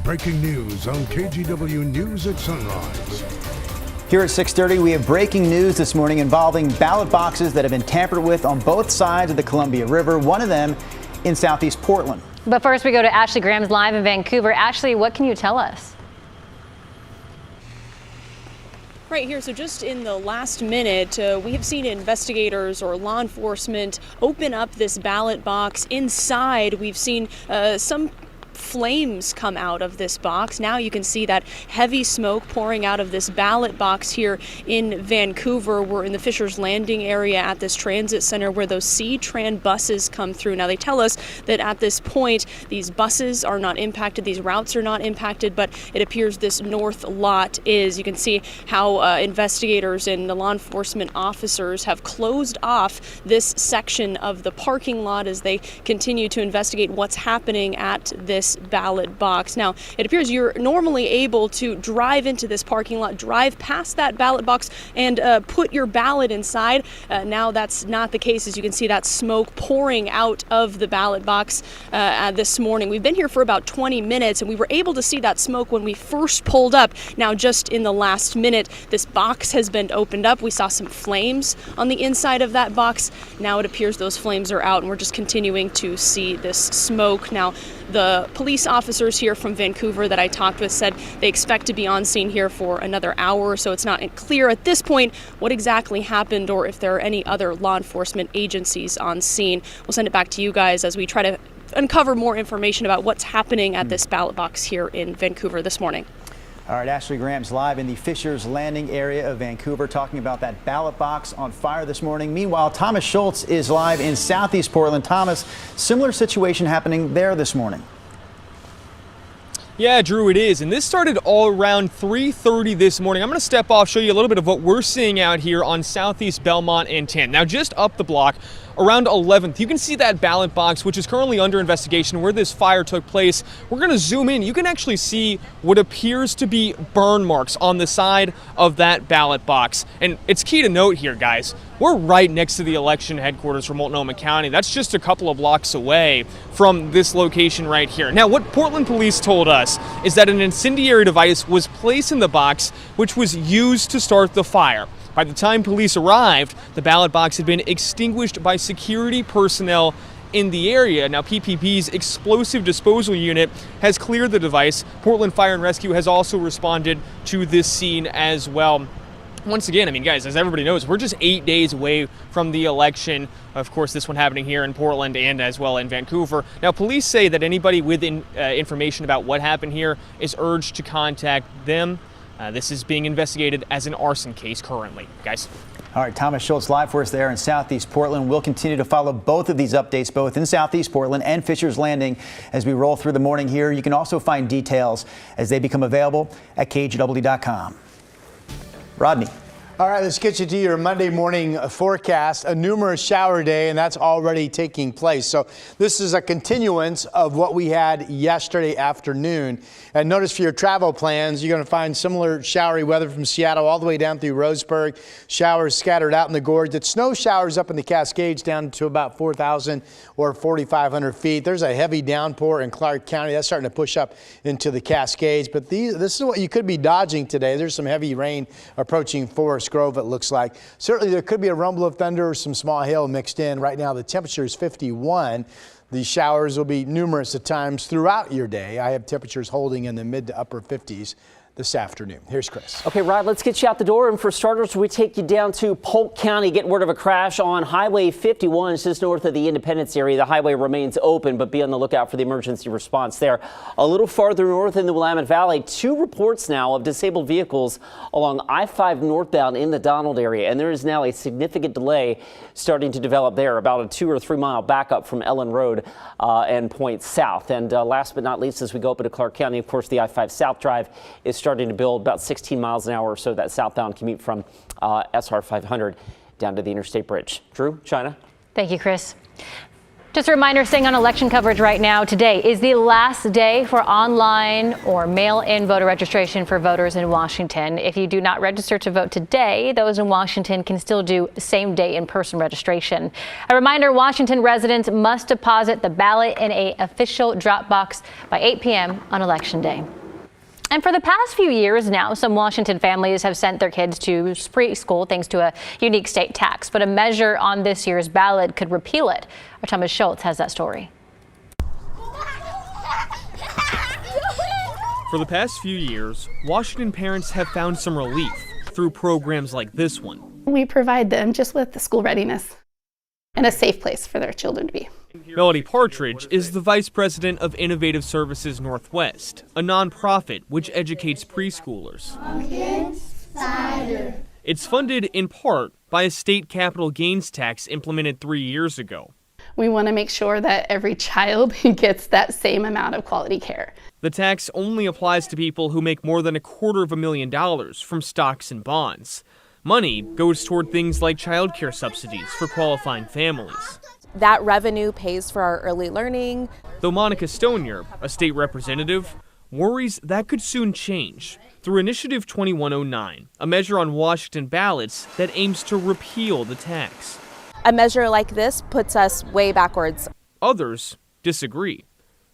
breaking news on KGW News at Sunrise. Here at 6:30, we have breaking news this morning involving ballot boxes that have been tampered with on both sides of the Columbia River, one of them in southeast Portland. But first, we go to Ashley Graham's live in Vancouver. Ashley, what can you tell us? Right here, so just in the last minute, we have seen investigators or law enforcement open up this ballot box. Inside, we've seen some flames come out of this box. Now you can see that heavy smoke pouring out of this ballot box here in Vancouver. We're in the Fisher's Landing area at this transit center where those C-Tran buses come through. Now they tell us that at this point these buses are not impacted, these routes are not impacted, but it appears this north lot is. You can see how investigators and the law enforcement officers have closed off this section of the parking lot as they continue to investigate what's happening at this ballot box. Now, it appears you're normally able to drive into this parking lot, drive past that ballot box, and put your ballot inside. Now, that's not the case. As you can see, that smoke pouring out of the ballot box this morning. We've been here for about 20 minutes, and we were able to see that smoke when we first pulled up. Now, just in the last minute, this box has been opened up. We saw some flames on the inside of that box. Now, it appears those flames are out, and we're just continuing to see this smoke. Now, the police officers here from Vancouver that I talked with said they expect to be on scene here for another hour, so it's not clear at this point what exactly happened or if there are any other law enforcement agencies on scene. We'll send it back to you guys as we try to uncover more information about what's happening at this ballot box here in Vancouver this morning. All right, Ashley Graham's live in the Fisher's Landing area of Vancouver talking about that ballot box on fire this morning. Meanwhile, Thomas Schultz is live in southeast Portland. Thomas, similar situation happening there this morning. Yeah, Drew, it is. And this started all around 3:30 this morning. I'm going to step off, show you a little bit of what we're seeing out here on southeast Belmont and 10. Now, just up the block, around 11th, you can see that ballot box, which is currently under investigation where this fire took place. We're going to zoom in. You can actually see what appears to be burn marks on the side of that ballot box. And it's key to note here, guys, we're right next to the election headquarters for Multnomah County. That's just a couple of blocks away from this location right here. Now, what Portland police told us is that an incendiary device was placed in the box, which was used to start the fire. By the time police arrived, the ballot box had been extinguished by security personnel in the area. Now, PPP's explosive disposal unit has cleared the device. Portland Fire and Rescue has also responded to this scene as well. Once again, I mean, guys, as everybody knows, we're just 8 days away from the election. Of course, this one happening here in Portland and as well in Vancouver. Now, police say that anybody with information about what happened here is urged to contact them. This is being investigated as an arson case currently, guys. All right, Thomas Schultz live for us there in southeast Portland. We'll continue to follow both of these updates, both in southeast Portland and Fisher's Landing, as we roll through the morning here. You can also find details as they become available at KGW.com. Rodney. All right, let's get you to your Monday morning forecast. A numerous shower day, and that's already taking place. So this is a continuance of what we had yesterday afternoon. And notice for your travel plans, you're going to find similar showery weather from Seattle all the way down through Roseburg. Showers scattered out in the gorge. It's snow showers up in the Cascades down to about 4,000 or 4,500 feet. There's a heavy downpour in Clark County. That's starting to push up into the Cascades. But this is what you could be dodging today. There's some heavy rain approaching Forest Grove, it looks like. Certainly there could be a rumble of thunder or some small hail mixed in. Right now the temperature is 51. The showers will be numerous at times throughout your day. I have temperatures holding in the mid to upper 50s this afternoon. Here's Chris. Okay, Rod, let's get you out the door. And for starters, we take you down to Polk County, getting word of a crash on Highway 51, just north of the Independence area. The highway remains open, but be on the lookout for the emergency response there. A little farther north in the Willamette Valley, 2 reports now of disabled vehicles along I-5 northbound in the Donald area. And there is now a significant delay starting to develop there, about a 2 or 3 mile backup from Ellen Road and Point South. And last but not least, as we go up into Clark County, of course, the I-5 South Drive is starting to build about 16 miles an hour or so, that southbound commute from SR 500 down to the Interstate Bridge. Drew, China. Thank you, Chris. Just a reminder, staying on election coverage right now, today is the last day for online or mail-in voter registration for voters in Washington. If you do not register to vote today, those in Washington can still do same-day in-person registration. A reminder, Washington residents must deposit the ballot in an official drop box by 8 p.m. on Election Day. And for the past few years now, some Washington families have sent their kids to preschool thanks to a unique state tax. But a measure on this year's ballot could repeal it. Our Thomas Schultz has that story. For the past few years, Washington parents have found some relief through programs like this one. We provide them just with the school readiness and a safe place for their children to be. Melody Partridge is the vice president of Innovative Services Northwest, a nonprofit which educates preschoolers. It's funded in part by a state capital gains tax implemented 3 years ago. We want to make sure that every child gets that same amount of quality care. The tax only applies to people who make more than $250,000 from stocks and bonds. Money goes toward things like childcare subsidies for qualifying families. That revenue pays for our early learning. Though Monica Stonier, a state representative, worries that could soon change through Initiative 2109, a measure on Washington ballots that aims to repeal the tax. A measure like this puts us way backwards. Others disagree.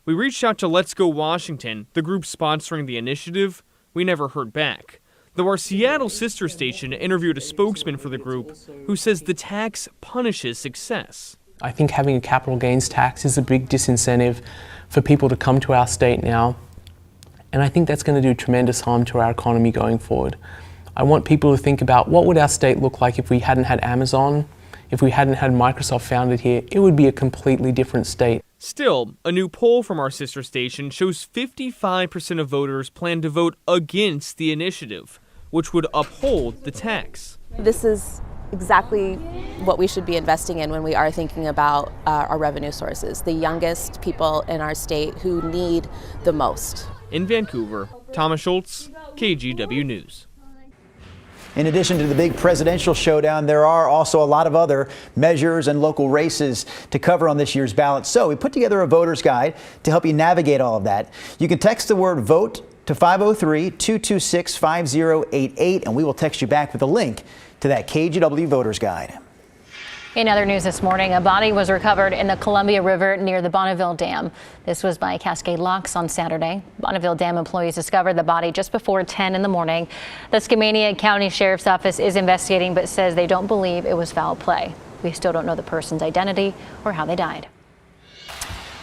We reached out to Let's Go Washington, the group sponsoring the initiative. We never heard back. Though our Seattle sister station interviewed a spokesman for the group who says the tax punishes success. I think having a capital gains tax is a big disincentive for people to come to our state now. And I think that's going to do tremendous harm to our economy going forward. I want people to think about what would our state look like if we hadn't had Amazon, if we hadn't had Microsoft founded here. It would be a completely different state. Still, a new poll from our sister station shows 55% of voters plan to vote against the initiative, which would uphold the tax. This is exactly what we should be investing in when we are thinking about our revenue sources, the youngest people in our state who need the most. In Vancouver, Thomas Schultz, KGW News. In addition to the big presidential showdown, there are also a lot of other measures and local races to cover on this year's ballot. So we put together a voter's guide to help you navigate all of that. You can text the word VOTE to 503-226-5088, and we will text you back with a link to that KGW voter's guide. In other news this morning, a body was recovered in the Columbia River near the Bonneville Dam. This was by Cascade Locks on Saturday. Bonneville Dam employees discovered the body just before 10 in the morning. The Skamania County Sheriff's Office is investigating but says they don't believe it was foul play. We still don't know the person's identity or how they died.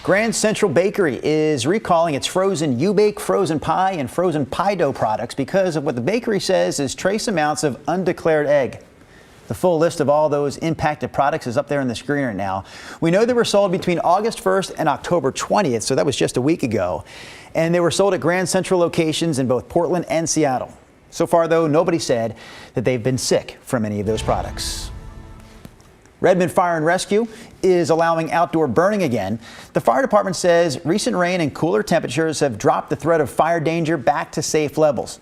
Grand Central Bakery is recalling its frozen U-Bake, frozen pie, and frozen pie dough products because of what the bakery says is trace amounts of undeclared egg. The full list of all those impacted products is up there on the screen right now. We know they were sold between August 1st and October 20th, so that was just a week ago. And they were sold at Grand Central locations in both Portland and Seattle. So far, though, nobody said that they've been sick from any of those products. Redmond Fire and Rescue is allowing outdoor burning again. The fire department says recent rain and cooler temperatures have dropped the threat of fire danger back to safe levels.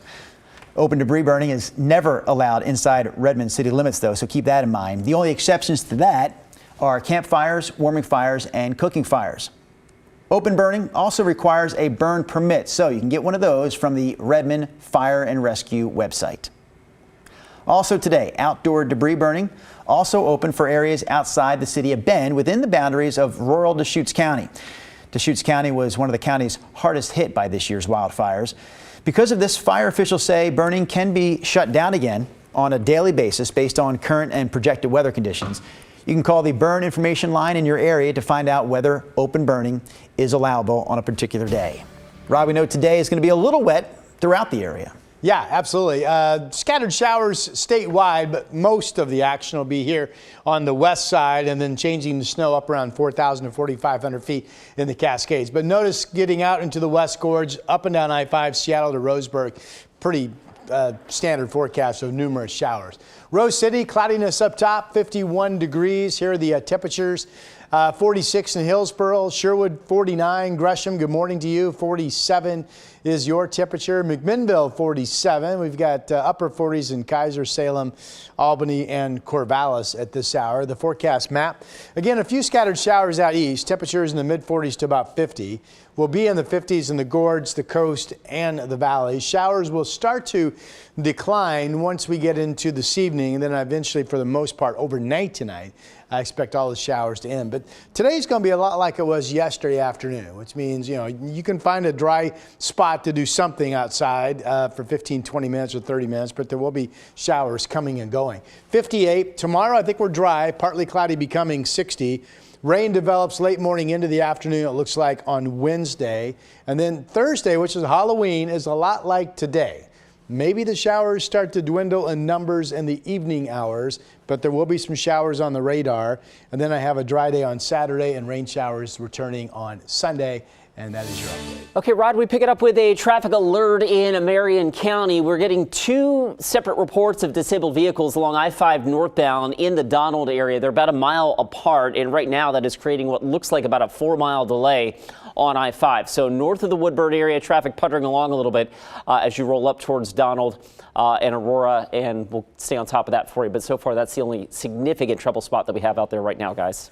Open debris burning is never allowed inside Redmond city limits, though, so keep that in mind. The only exceptions to that are campfires, warming fires, and cooking fires. Open burning also requires a burn permit, so you can get one of those from the Redmond Fire and Rescue website. Also today, outdoor debris burning also open for areas outside the city of Bend within the boundaries of rural Deschutes County. Deschutes County was one of the counties hardest hit by this year's wildfires. Because of this, fire officials say burning can be shut down again on a daily basis based on current and projected weather conditions. You can call the burn information line in your area to find out whether open burning is allowable on a particular day. Rob, we know today is going to be a little wet throughout the area. Yeah, absolutely. Scattered showers statewide, but most of the action will be here on the west side and then changing the snow up around 4,000 to 4,500 feet in the Cascades. But notice getting out into the West Gorge, up and down I-5, Seattle to Roseburg, pretty standard forecast of numerous showers. Rose City, cloudiness up top, 51 degrees. Here are the temperatures 46 in Hillsboro, Sherwood 49, Gresham, good morning to you, 47 is your temperature. McMinnville 47. We've got upper 40s in Kaiser, Salem, Albany, and Corvallis at this hour. The forecast map. Again, a few scattered showers out east. Temperatures in the mid 40s to about 50. We'll be in the 50s in the gorge, the coast, and the valley. Showers will start to decline once we get into this evening, and then eventually, for the most part, overnight tonight, I expect all the showers to end. But today's going to be a lot like it was yesterday afternoon, which means, you can find a dry spot to do something outside for 15, 20 minutes or 30 minutes, but there will be showers coming and going. 58. Tomorrow, I think we're dry, partly cloudy, becoming 60. Rain develops late morning into the afternoon, it looks like, on Wednesday. And then Thursday, which is Halloween, is a lot like today. Maybe the showers start to dwindle in numbers in the evening hours, but there will be some showers on the radar. And then I have a dry day on Saturday and rain showers returning on Sunday. And that is your update. Okay, Rod, we pick it up with a traffic alert in Marion County. We're getting 2 separate reports of disabled vehicles along I-5 northbound in the Donald area. They're about a mile apart, and right now that is creating what looks like about a 4-mile delay on I-5. So north of the Woodburn area, traffic puttering along a little bit as you roll up towards Donald and Aurora, and we'll stay on top of that for you. But so far, that's the only significant trouble spot that we have out there right now, guys.